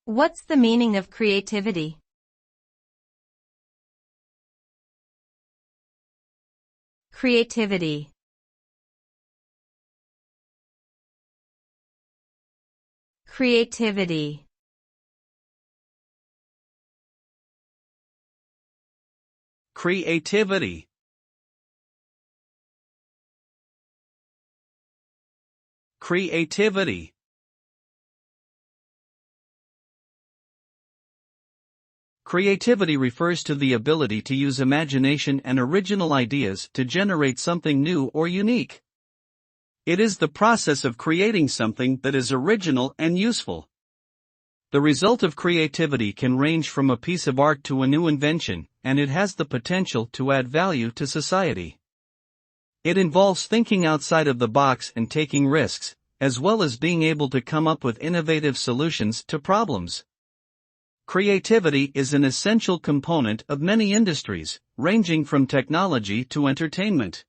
What's the meaning of creativity? Creativity. Creativity. Creativity. Creativity. Creativity refers to the ability to use imagination and original ideas to generate something new or unique. It is the process of creating something that is original and useful. The result of creativity can range from a piece of art to a new invention, and it has the potential to add value to society. It involves thinking outside of the box and taking risks, as well as being able to come up with innovative solutions to problems. Creativity is an essential component of many industries, ranging from technology to entertainment.